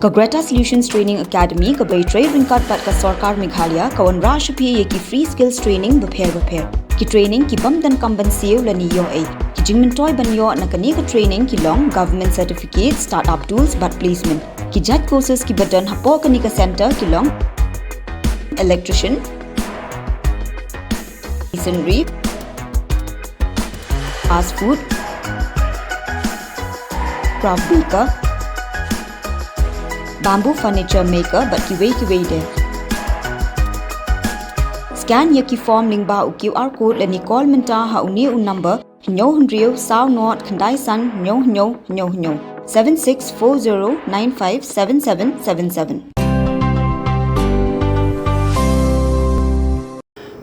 Ka Greta Solutions Training Academy ka Baytray Ringkat Pat ka Sarkar Meghalaya ka wan Rashpi ye ki free skills training bapher. Ki training ki bam dan kamban siu la ni yo ai. Ki jingmen toy ban yo na kani ka training ki long government certificate startup tools but placement. Ki jat courses ki badan hapo kani ka center ki long electrician, masonry, fast food, craft baker, bamboo furniture maker but kiway de. Scan yaki form link ba u QR code le ni call menta ha uni un number nyo hunrio sao not khandai san nyo 7640957777.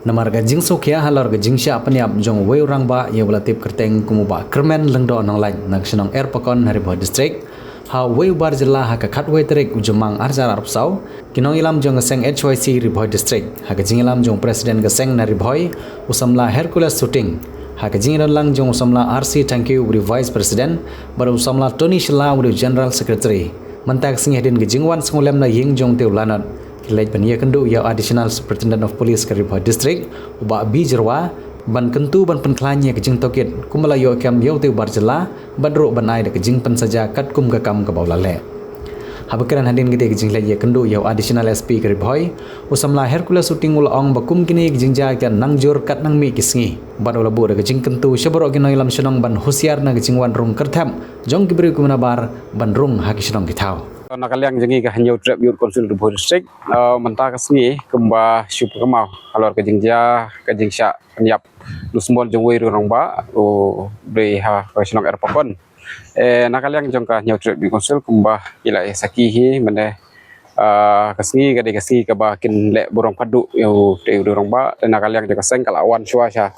Namar ga jing sokya halor ga jing sha apanyap jong wei orang ba ye wala tip kerteng kumuba kermen lengdo nang lain nak senong air pakon Haribho district ha wei bar jela ha ka khatwei trek ujumang arjar arpsau kinong ilam jong seng HYC Ribho district ha ga jing ilam jong president ga seng na Ribhoi usamla Hercules shooting ha ga jing lang jong usamla RC thank you uri vice president bar usamla Tony Shila uri general secretary mantak sing hedin ga jingwan sngolem na ying jong teu lanot Kilaj ban ia kendu ya additional superintendent of police ke Ribho district uba bi jerwa ban kentu ban penklanya ke jing toket kumala yo kam yo teu barjela badro ban ai de ke jing pen saja kat kum ga kam ke baulale habakaran hadin gede ke jing laj ya kendu ya additional SP ke Ribho usamla Hercules shooting ul ong bakum kini ke jing ja kan nangjur kat nang mi kisngi ban ula bu de ke jing kentu seboro ke noilam senong ban husiar na ke jing wan rung kertham jong ki beri kumana bar ban rung ha ki senong ki thau Nakaliang jengi ka hanyo trap yur konsul Ribho district mentah kesni kemba syup kemau alor ke jingja ke jingsya penyap lusmol jongwei rong ba o bre ha senong air pakon nakaliang jong ka hanyo trap yur konsul kemba ila sakihi mende kesni ka ba kin le borong padu yo te rong ba nakaliang jong seng kalawan syuasha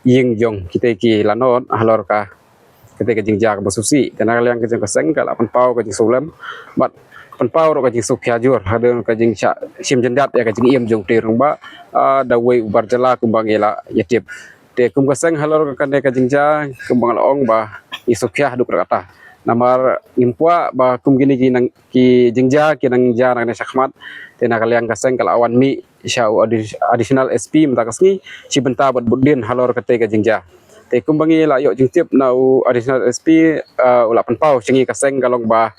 ying jong kita ki lanot alor ka ketika jingja ke basusi dan kalian kerja keseng kalau penpau ke jing solam bat penpau ro ke jing sukya jur ada ke jing sim jendat ya ke jing iem jong te rumba da wei ubar jala kumbang ela yatip te kum keseng halor ke kande ke jingja kumbang laong ba isukya duk kata namar impua ba kum gini ki jingja ki nang ja nang sakmat te kalian keseng kalau awan mi syau additional SP mentakasni si benta bat budin halor ketika jingja te kumbangi la yo jingtip na additional SP ula penpau cengi kaseng kalong ba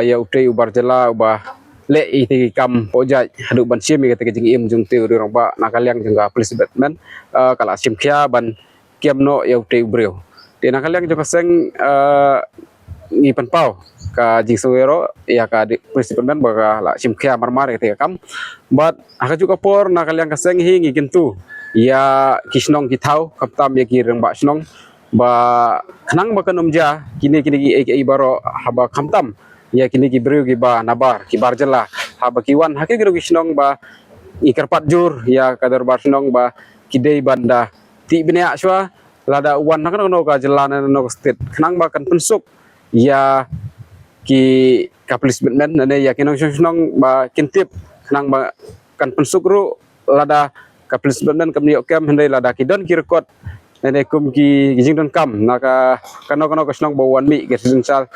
ya utei ubar jela ba le iti kam pojai hadu ban sim ke jing im jung teu rong ba nakaliang jengga police batman kala simkhia ban kiamno ya utei ubreu te nakaliang jeng kaseng ni penpau ka jing suwero ya ka police batman ba la simkhia marmar ke kam bat aka juga por nakaliang kaseng hi ngi gentu ya kisnong kitau kaptam ya kireng ba snong ba khnang ba kanomja kini ki baro haba kamtam ya kini ki breu ki ba nabar ki barjela haba kiwan hake gero kisnong ba ikarpat jur ya kadar bar snong ba kidei banda ti benya swa lada wan nakano no ka jelana no state khnang ba kan pensuk ya ki kaplis batman nane ya kinong snong ba kintip khnang ba kan pensuk ru lada kaplis batman kam niok kam hendai lada kidon ki rekod nene kum ki jingdon kam naka kano kasnong bawan mi ke sinsal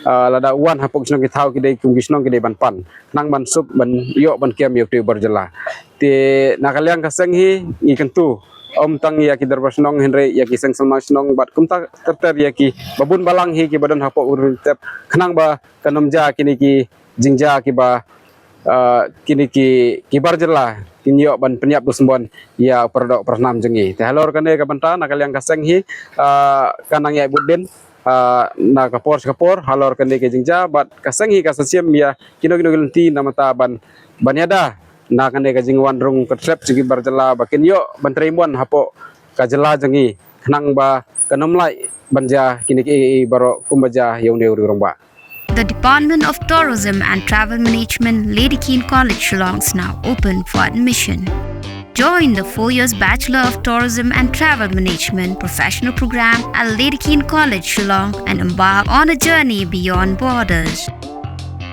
lada wan hapok snong ki thau ki dei kum ki snong ki dei ban pan nang ban sup ban yo ban kem yo te barjela te nakaliang kaseng hi i kentu om tang ya ki darbar snong hendai ya ki seng sama snong bat kum ta terter ya ki babun balang hi ki badon hapok urun tep khnang ba kanomja kini ki jingja ki ba kini ki barjela kinyo ban penyap dusmbon ya perdok pernam jengi te halor kane ka banta nakaliang kaseng hi kanang ya budin na kapor halor kane ke jingja bat kaseng hi kasasiem ya kino gelenti namata ban banyada na kane ka jingwan rung ketrep sigi barjela bakin yo ban treimon hapo ka jela jengi nang ba kanomlai banja kini ki baro kumbaja yaune urung ba. The Department of Tourism and Travel Management, Lady Keane College, Shillong is now open for admission. Join the 4 years Bachelor of Tourism and Travel Management professional program at Lady Keane College, Shillong and embark on a journey beyond borders.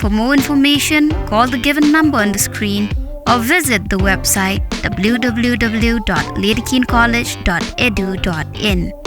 For more information, call the given number on the screen or visit the website www.ladykeanecollege.edu.in.